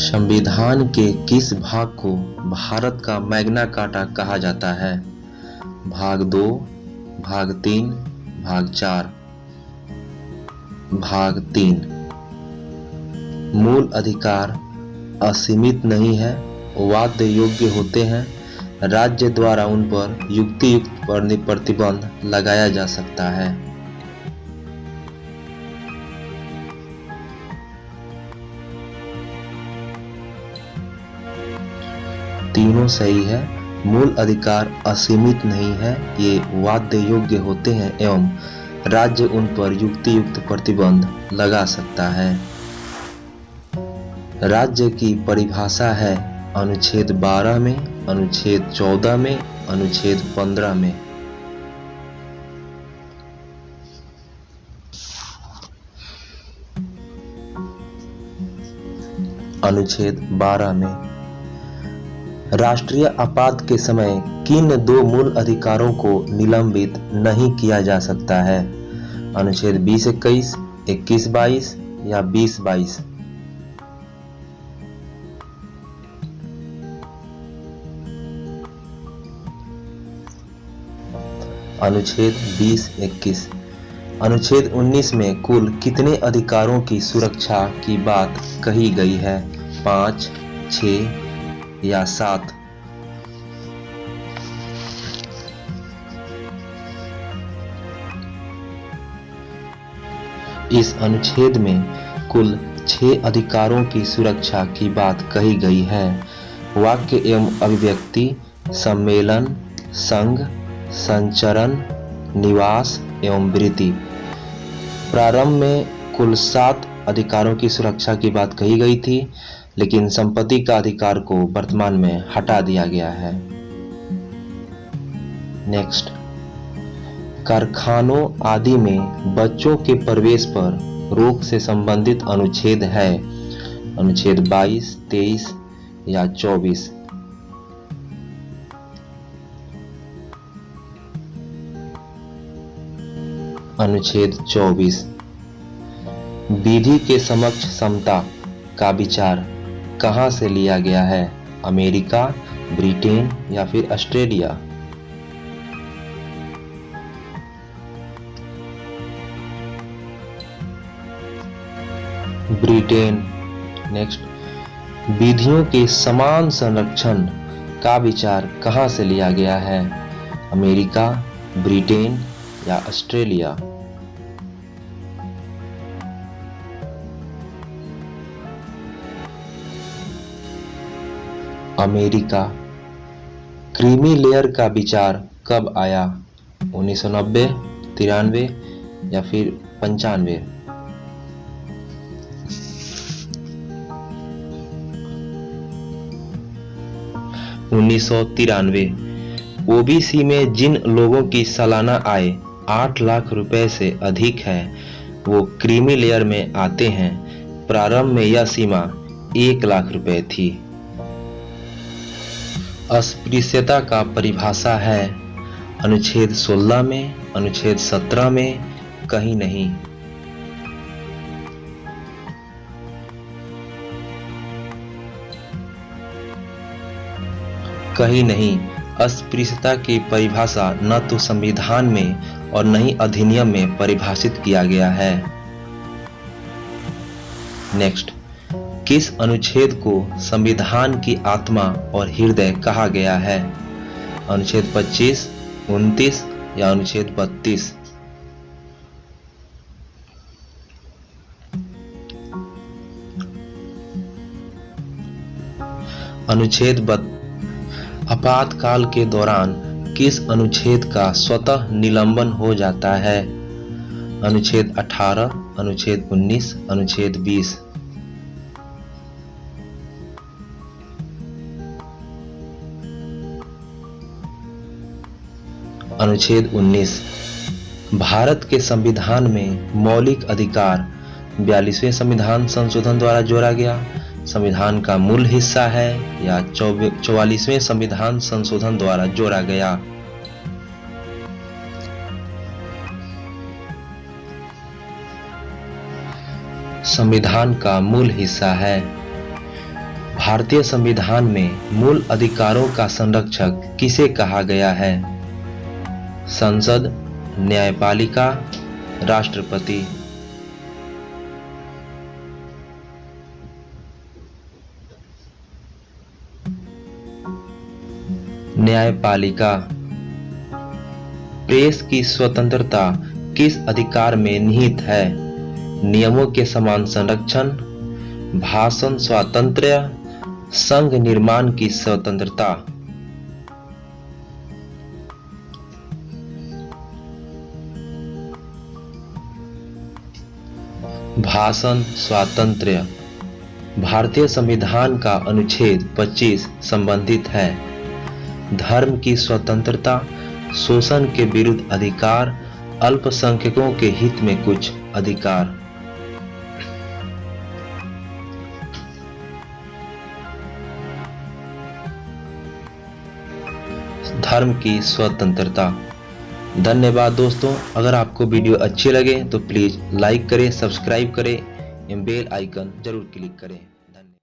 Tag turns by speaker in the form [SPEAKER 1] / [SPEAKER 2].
[SPEAKER 1] संविधान के किस भाग को भारत का मैग्ना कार्टा कहा जाता है? भाग 2, भाग 3, भाग 4। भाग 3। मूल अधिकार असीमित नहीं है, वाद्य योग्य होते हैं। राज्य द्वारा उन पर युक्तियुक्त प्रतिबंध लगाया जा सकता है। तीनों सही है। मूल अधिकार असीमित नहीं है, ये वाद्य योग्य होते हैं एवं राज्य उन पर युक्तियुक्त प्रतिबंध लगा सकता है। राज्य की परिभाषा है अनुच्छेद 12 में, अनुच्छेद 14 में, अनुच्छेद 15 में। अनुच्छेद 12 में राष्ट्रीय आपात के समय किन 2 मूल अधिकारों को निलंबित नहीं किया जा सकता है? अनुच्छेद 20-21, 21-22 या 20-22। अनुच्छेद 20-21। अनुच्छेद 19 में कुल कितने अधिकारों की सुरक्षा की बात कही गई है? 5, 6 या 7? इस अनुच्छेद में कुल 6 अधिकारों की सुरक्षा की बात कही गई है। वाक्य एवं अभिव्यक्ति, सम्मेलन, संघ, संचरण, निवास एवं वृत्ति। प्रारंभ में कुल 7 अधिकारों की सुरक्षा की बात कही गई थी, लेकिन संपत्ति का अधिकार को वर्तमान में हटा दिया गया है। नेक्स्ट, कारखानों आदि में बच्चों के प्रवेश पर रोक से संबंधित अनुच्छेद है? अनुच्छेद 22, 23 या 24? अनुच्छेद 24। विधि के समक्ष समता का विचार कहां से लिया गया है? अमेरिका, ब्रिटेन या फिर ऑस्ट्रेलिया? ब्रिटेन। नेक्स्ट, विधियों के समान संरक्षण का विचार कहां से लिया गया है? अमेरिका, ब्रिटेन या ऑस्ट्रेलिया? अमेरिका। क्रीमी लेयर का विचार कब आया? 1990, 93 या फिर 95? ओबीसी में जिन लोगों की सालाना आय 8 लाख रुपए से अधिक है, वो क्रीमी लेयर में आते हैं। प्रारंभ में यह सीमा 1 लाख रुपए थी। अस्पृश्यता का परिभाषा है? अनुच्छेद 16 में, अनुच्छेद 17 में, कहीं नहीं? कहीं नहीं। अस्पृश्यता की परिभाषा न तो संविधान में और न ही अधिनियम में परिभाषित किया गया है। नेक्स्ट, किस अनुच्छेद को संविधान की आत्मा और हृदय कहा गया है? अनुच्छेद 25, 29 या अनुच्छेद 32? अनुच्छेद आपातकाल के दौरान किस अनुच्छेद का स्वतः निलंबन हो जाता है? अनुच्छेद 18, अनुच्छेद 19, अनुच्छेद 20? अनुच्छेद 19। भारत के संविधान में मौलिक अधिकार 42वें संविधान संशोधन द्वारा जोड़ा गया संविधान का मूल हिस्सा है या 44वें संविधान संशोधन द्वारा जोड़ा गया? संविधान का मूल हिस्सा है। भारतीय संविधान में मूल अधिकारों का संरक्षक किसे कहा गया है? संसद, न्यायपालिका, राष्ट्रपति। न्यायपालिका। प्रेस की स्वतंत्रता किस अधिकार में निहित है? नियमों के समान संरक्षण, भाषण स्वातंत्र्य, संघ निर्माण की स्वतंत्रता। भाषण स्वातंत्र्य। भारतीय संविधान का अनुच्छेद 25 संबंधित है। धर्म की स्वतंत्रता, शोषण के विरुद्ध अधिकार, अल्पसंख्यकों के हित में कुछ अधिकार। धर्म की स्वतंत्रता। धन्यवाद दोस्तों। अगर आपको वीडियो अच्छी लगे तो प्लीज लाइक करें, सब्सक्राइब करें एवं बेल आइकन जरूर क्लिक करें।